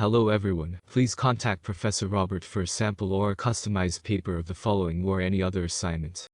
Hello everyone, please contact Professor Robert for a sample or a customized paper of the following or any other assignment.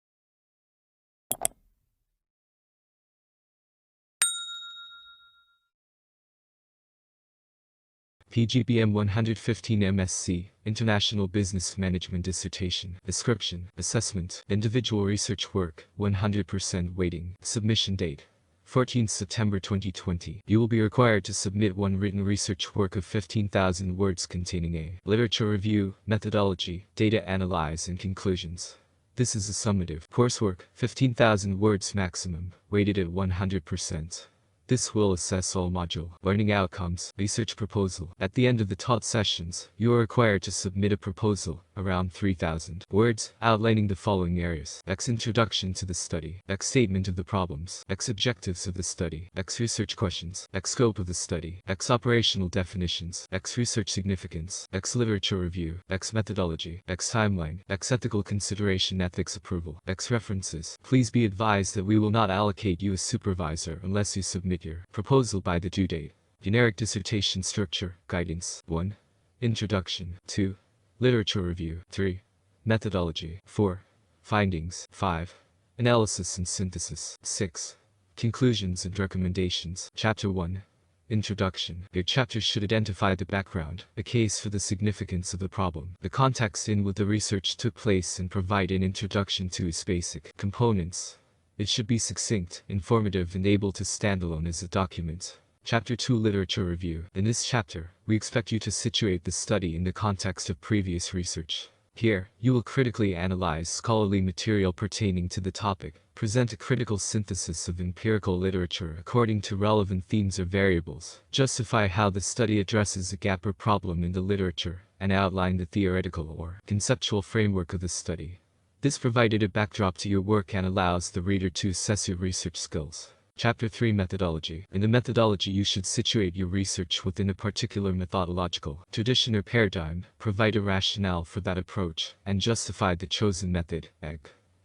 PGBM115 MSc, International Business Management Dissertation, Description, Assessment, Individual Research Work, 100% weighting, Submission Date, 14 September 2020. You will be required to submit one written research work of 15,000 words containing a literature review, methodology, data analyze and conclusions. This is a summative coursework, 15,000 words maximum, weighted at 100%. This will assess all module learning outcomes, research proposal. At the end of the taught sessions, you are required to submit a proposal, around 3,000 words, outlining the following areas: X introduction to the study, X statement of the problems, X objectives of the study, X research questions, X scope of the study, X operational definitions, X research significance, X literature review, X methodology, X timeline, X ethical consideration ethics approval, X references. Please be advised that we will not allocate you a supervisor unless you submit your proposal by the due date. Generic dissertation structure, guidance. 1. Introduction. 2. Literature review. 3. Methodology. 4. Findings. 5. Analysis and synthesis. 6. Conclusions and recommendations. Chapter 1. Introduction. Your chapter should identify the background, a case for the significance of the problem, the context in which the research took place, and provide an introduction to its basic components. It should be succinct, informative and able to stand alone as a document. Chapter 2. Literature review. In this chapter, we expect you to situate the study in the context of previous research. Here, you will critically analyze scholarly material pertaining to the topic, present a critical synthesis of empirical literature according to relevant themes or variables, justify how the study addresses a gap or problem in the literature, and outline the theoretical or conceptual framework of the study. This provided a backdrop to your work and allows the reader to assess your research skills. Chapter 3. Methodology. In the methodology, you should situate your research within a particular methodological tradition or paradigm, provide a rationale for that approach, and justify the chosen method.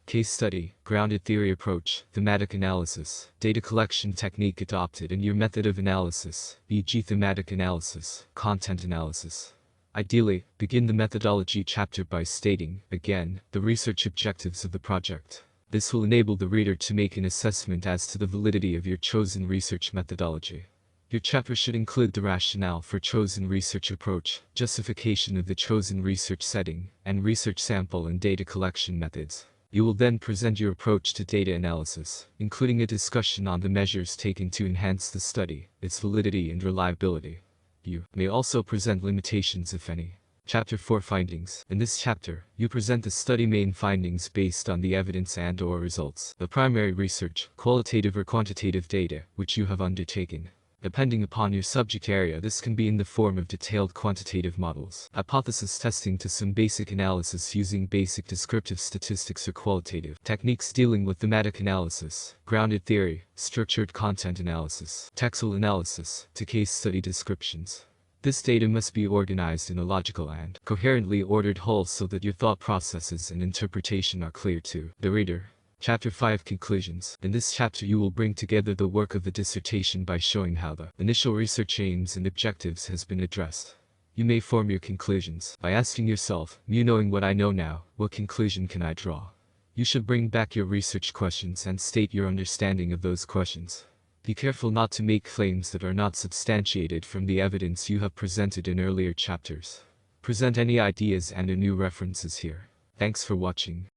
Case study, grounded theory approach, thematic analysis, data collection technique adopted in your method of analysis, e.g. thematic analysis, content analysis. Ideally, begin the methodology chapter by stating, again, the research objectives of the project. This will enable the reader to make an assessment as to the validity of your chosen research methodology. Your chapter should include the rationale for chosen research approach, justification of the chosen research setting, and research sample and data collection methods. You will then present your approach to data analysis, including a discussion on the measures taken to enhance the study, its validity and reliability. You may also present limitations if any. Chapter 4. Findings. In this chapter, you present the study main findings based on the evidence and/or results, the primary research, qualitative or quantitative data, which you have undertaken. Depending upon your subject area, this can be in the form of detailed quantitative models, hypothesis testing to some basic analysis using basic descriptive statistics or qualitative techniques dealing with thematic analysis, grounded theory, structured content analysis, textual analysis, to case study descriptions. This data must be organized in a logical and coherently ordered whole so that your thought processes and interpretation are clear to the reader. Chapter 5. Conclusions. In this chapter, you will bring together the work of the dissertation by showing how the initial research aims and objectives has been addressed. You may form your conclusions by asking yourself, "Me knowing what I know now, what conclusion can I draw?" You should bring back your research questions and state your understanding of those questions. Be careful not to make claims that are not substantiated from the evidence you have presented in earlier chapters. Present any ideas and/or new references here. Thanks for watching.